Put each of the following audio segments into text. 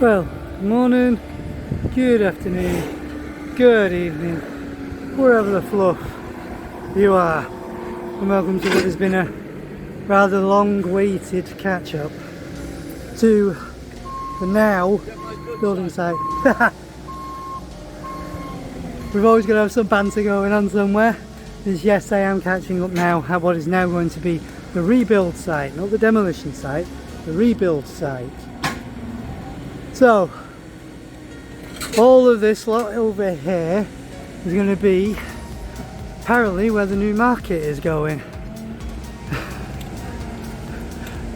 Well, good morning, good afternoon, good evening, wherever the fluff you are, and welcome to what has been a rather long-awaited catch-up to the now building site. We've always got to have some banter going on somewhere. Because yes, I am catching up now at what is now going to be the rebuild site, not the demolition site, the rebuild site. So, all of this lot over here is going to be apparently where the new market is going.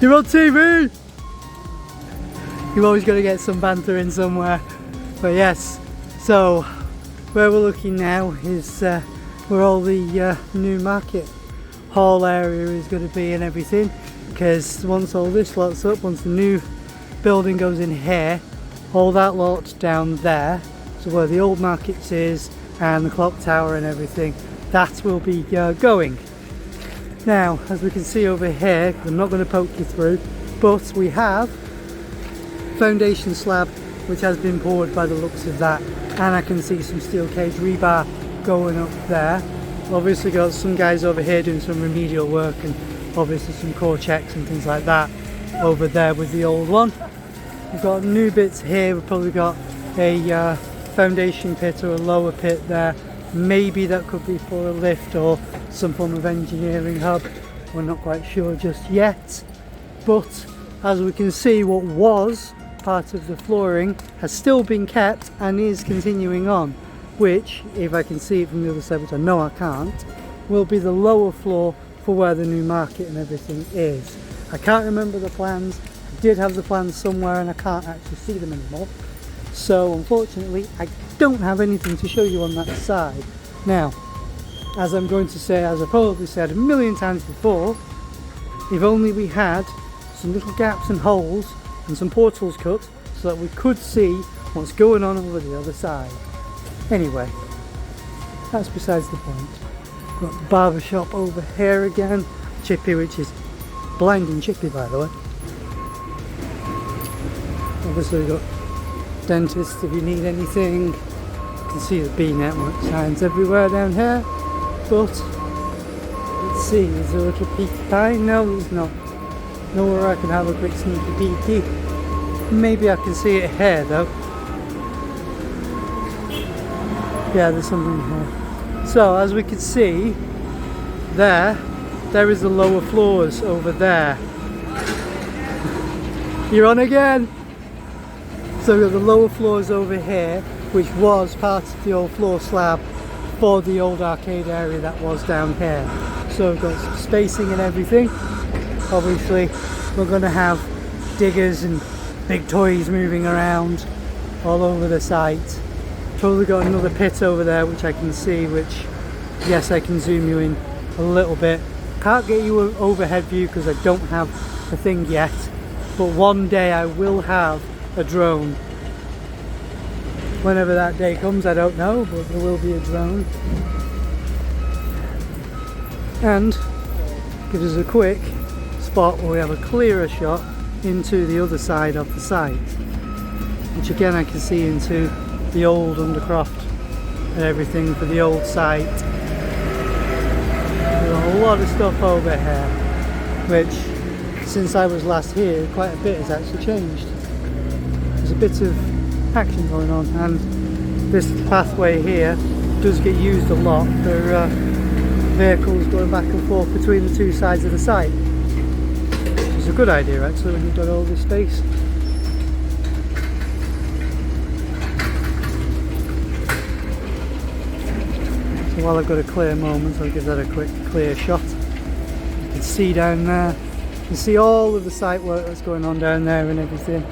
You're on TV! You've always got to get some banter in somewhere. But yes, so where we're looking now is where all the new market hall area is going to be and everything. Because once all this lot's up, once the new building goes in here, all that lot down there, so where the old markets is and the clock tower and everything, that will be going. Now, as we can see over here, I'm not going to poke you through, but we have foundation slab which has been poured by the looks of that, and I can see some steel cage rebar going up there. Obviously got some guys over here doing some remedial work and obviously some core checks and things like that over there with the old one. We've got new bits here. We've probably got a foundation pit or a lower pit there. Maybe that could be for a lift or some form of engineering hub. We're not quite sure just yet. But as we can see, what was part of the flooring has still been kept and is continuing on, which, if I can see it from the other side, which I know I can't, will be the lower floor for where the new market and everything is. I can't remember the plans. I did have the plans somewhere and I can't actually see them anymore. So unfortunately, I don't have anything to show you on that side. Now, as I'm going to say, as I probably said a million times before, if only we had some little gaps and holes and some portals cut so that we could see what's going on over the other side. Anyway, that's besides the point. Got the barber shop over here again, Chippy, which is blinding Chippy, by the way. Obviously we've got dentists if you need anything. You can see the B network signs everywhere down here. But let's see, is there a little peeky pie? No, there's not. Nowhere I can have a quick sneaky peeky. Maybe I can see it here though. Yeah, there's something here. So as we can see, there is the lower floors over there. You're on again. So we've got the lower floors over here, which was part of the old floor slab for the old arcade area that was down here. So we've got some spacing and everything. Obviously, we're going to have diggers and big toys moving around all over the site. Probably got another pit over there which I can see, which, yes, I can zoom you in a little bit. Can't get you an overhead view because I don't have the thing yet, but one day I will have a drone. Whenever that day comes, I don't know, but there will be a drone. And gives us a quick spot where we have a clearer shot into the other side of the site, which again I can see into the old undercroft and everything for the old site. There's a lot of stuff over here, which since I was last here, quite a bit has actually changed. There's a bit of action going on, and this pathway here does get used a lot for vehicles going back and forth between the two sides of the site. It's a good idea actually when you've got all this space. So while I've got a clear moment, I'll give that a quick clear shot. You can see down there, you can see all of the site work that's going on down there and everything.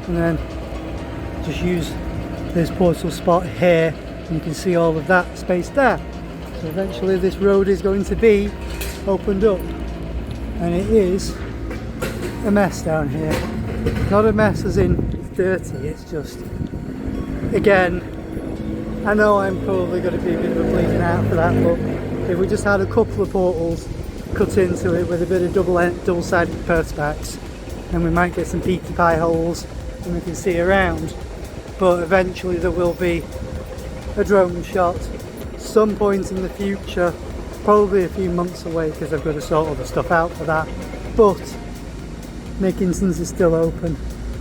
And then just use this portal spot here and you can see all of that space there. So eventually this road is going to be opened up, and it is a mess down here. Not a mess as in it's dirty, it's just, again, I know I'm probably going to be a bit of a bleeding out for that, but if we just had a couple of portals cut into it with a bit of double-sided perspex, then we might get some peaky pie holes and we can see around, but eventually there will be a drone shot some point in the future, probably a few months away because I've got to sort all the stuff out for that. But Mickinson's is still open.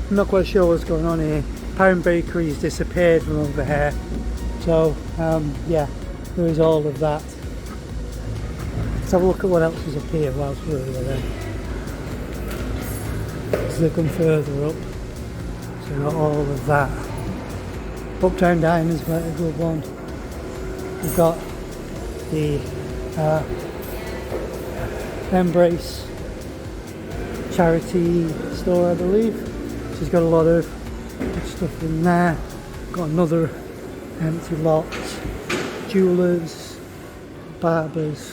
I'm not quite sure what's going on here. Pound Bakery's disappeared from over here, so yeah, there is all of that. Let's have a look at what else is up here whilst we're there. Let's look further up. So we've got all of that. Uptown Diner's quite a good one. We've got the Embrace charity store, I believe. She's got a lot of good stuff in there. Got another empty lot. Jewellers, barbers,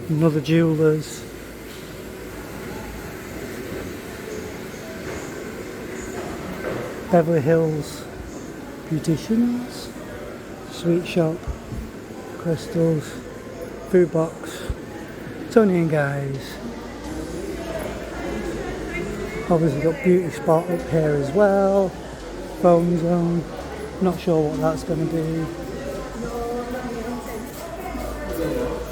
another jewellers. Beverly Hills beauticians, sweet shop, crystals, food box, Tony and Guys. Obviously got beauty spot up here as well. Phone zone, not sure what that's going to be.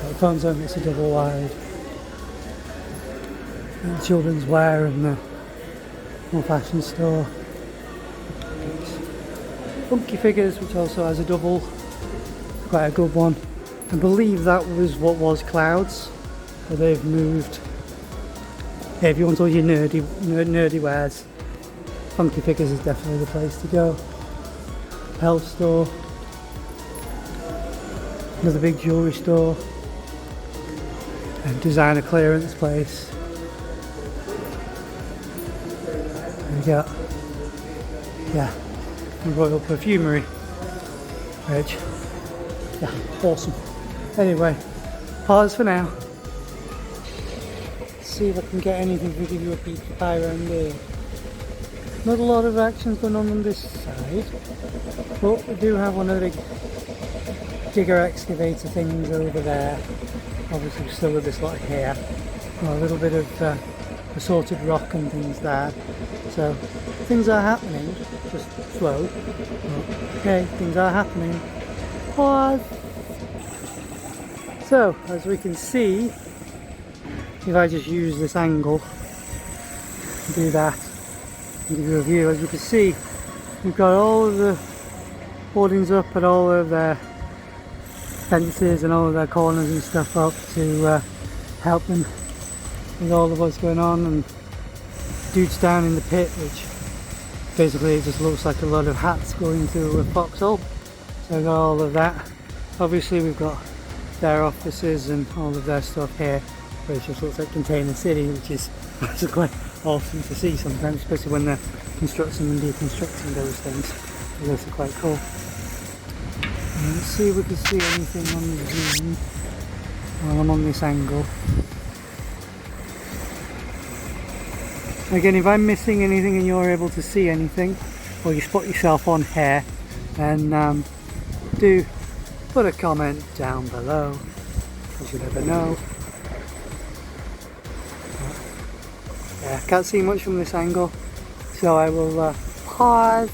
The phone zone is a double wide. And children's wear and the more fashion store. Funky Figures, which also has a double, quite a good one. I believe that was what was Clouds, but they've moved. Yeah, if you want all your nerdy wares, Funky Figures is definitely the place to go. Health store, another big jewellery store, and designer clearance place. And we got, yeah, Royal Perfumery, which, yeah, awesome. Anyway, pause for now. See if I can get anything to give you a peek eye around there. Not a lot of actions going on this side, but we do have one of the big digger excavator things over there. Obviously still with this lot here. A little bit of assorted rock and things there. So things are happening, just slow. Okay, things are happening. Pause. So as we can see, if I just use this angle, do that, and give you a view, as you can see, we've got all of the hoardings up and all of their fences and all of their corners and stuff up to help them with all of what's going on, and dudes down in the pit, which basically it just looks like a lot of hats going through a foxhole. So I've got all of that. Obviously we've got their offices and all of their stuff here, but it just looks like Container City, which is actually quite awesome to see sometimes, especially when they're constructing and deconstructing those things. It looks quite cool. And let's see if we can see anything on the zoom while I'm on this angle. Again, if I'm missing anything and you're able to see anything, or you spot yourself on here, then do put a comment down below, because you never know. Yeah, can't see much from this angle, so I will pause.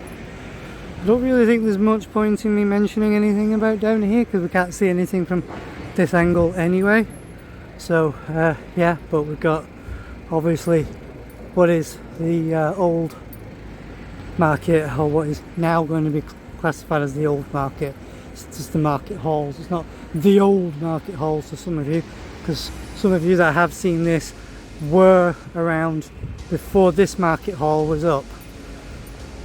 I don't really think there's much point in me mentioning anything about down here, because we can't see anything from this angle anyway. So yeah, but we've got obviously what is the old market, or what is now going to be classified as the old market. It's just the market halls. It's not the old market halls for some of you, because some of you that have seen this were around before this market hall was up,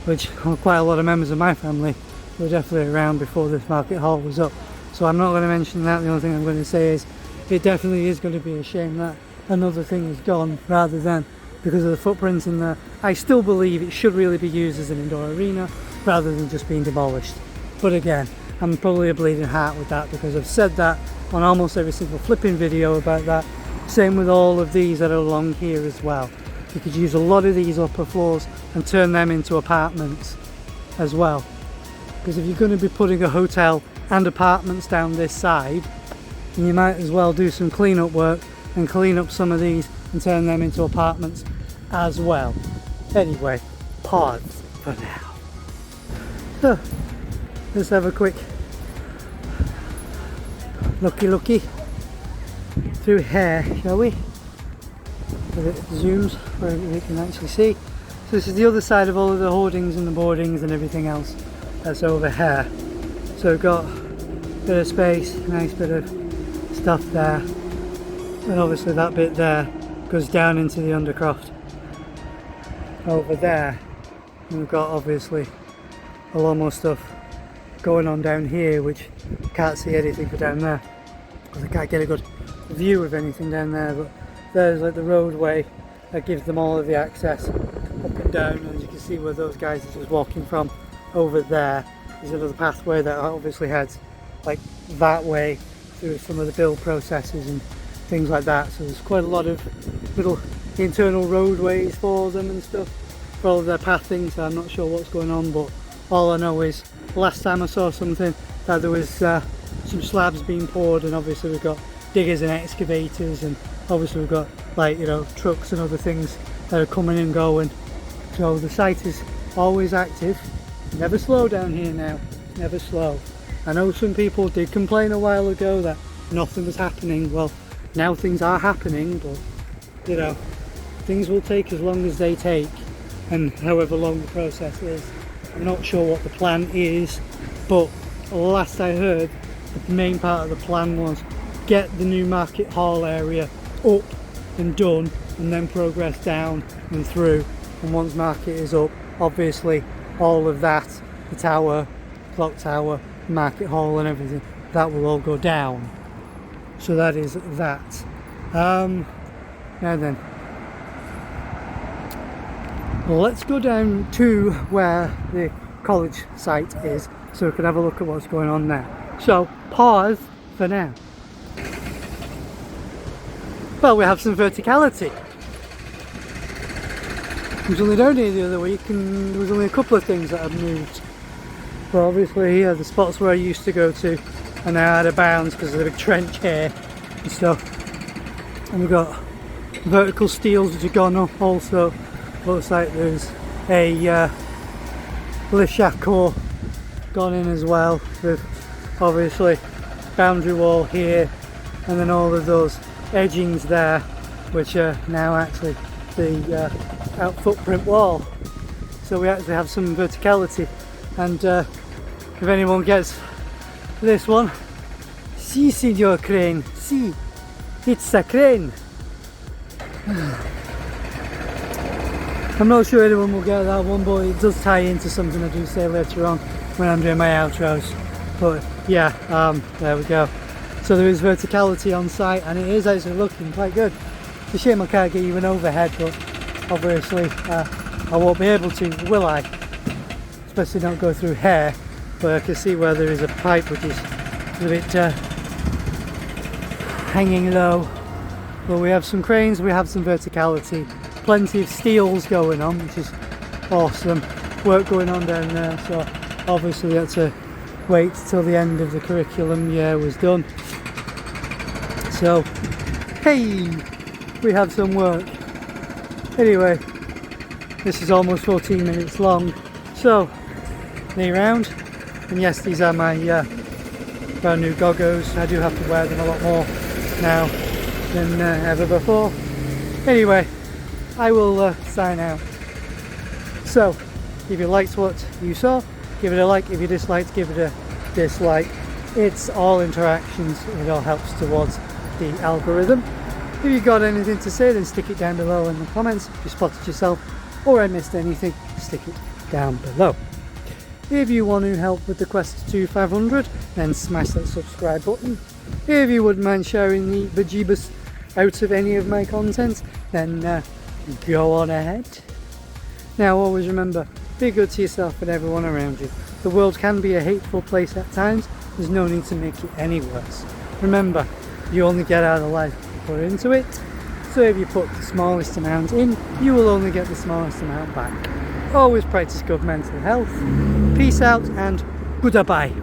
which quite a lot of members of my family were definitely around before this market hall was up. So I'm not going to mention that. The only thing I'm going to say is it definitely is going to be a shame that another thing is gone, rather than because of the footprints in there. I still believe it should really be used as an indoor arena rather than just being demolished. But again, I'm probably a bleeding heart with that, because I've said that on almost every single flipping video about that. Same with all of these that are along here as well. You could use a lot of these upper floors and turn them into apartments as well. Because if you're going to be putting a hotel and apartments down this side, then you might as well do some clean-up work and clean up some of these and turn them into apartments as well. Anyway, pause for now. So let's have a quick looky through here, shall we? So it zooms where you can actually see. So this is the other side of all of the hoardings and the boardings and everything else that's over here. So we've got a bit of space, nice bit of stuff there, and obviously that bit there goes down into the undercroft over there. And we've got obviously a lot more stuff going on down here, which can't see anything for down there because I can't get a good view of anything down there. But there's like the roadway that gives them all of the access up and down, and as you can see where those guys are just walking from over there, there's another pathway that obviously heads like that way through some of the build processes and things like that. So there's quite a lot of little internal roadways for them and stuff for all of their pathing. So I'm not sure what's going on, but all I know is last time I saw something that there was some slabs being poured, and obviously we've got diggers and excavators, and obviously we've got, like, you know, trucks and other things that are coming and going. So the site is always active, never slow down here now, never slow. I know some people did complain a while ago that nothing was happening. Well, now things are happening, but you know, things will take as long as they take, and however long the process is. I'm not sure what the plan is, but last I heard, the main part of the plan was get the new market hall area up and done, and then progress down and through. And once market is up, obviously all of that, the tower, clock tower, market hall and everything, that will all go down. So that is that. Now then, let's go down to where the college site is so we can have a look at what's going on there. So pause for now. Well, we have some verticality. I was only down here the other week and there was only a couple of things that had moved. But obviously here, the spots where I used to go to are now out of bounds because of the big trench here and stuff. And we've got vertical steels which have gone up also. Looks like there's a lift shaft core gone in as well, with obviously boundary wall here, and then all of those edgings there which are now actually the out footprint wall. So we actually have some verticality, and if anyone gets this one, si signor crane, si, it's a crane. I'm not sure anyone will get that one, but it does tie into something I do say later on when I'm doing my outros. But yeah, there we go. So there is verticality on site, and it is actually looking quite good. It's a shame I can't get you an overhead, but obviously I won't be able to, will I? Especially not go through here, but I can see where there is a pipe which is a bit hanging low. But we have some cranes, we have some verticality, plenty of steels going on, which is awesome. Work going on down there, so obviously we had to wait till the end of the curriculum year was done. So, hey, we have some work. Anyway, this is almost 14 minutes long, so knee round. And yes, these are my brand new goggos. I do have to wear them a lot more now than ever before. Anyway, I will sign out. So, if you liked what you saw, give it a like. If you disliked, give it a dislike. It's all interactions. It all helps towards the algorithm. If you got anything to say, then stick it down below in the comments. If you spotted yourself or I missed anything, stick it down below. If you want to help with the quest to 500, then smash that subscribe button. If you wouldn't mind sharing the bejeebus out of any of my content, then go on ahead. Now always remember, be good to yourself and everyone around you. The world can be a hateful place at times. There's no need to make it any worse. Remember, you only get out of life what you put into it. So if you put the smallest amount in, you will only get the smallest amount back. Always practice good mental health. Peace out and goodbye.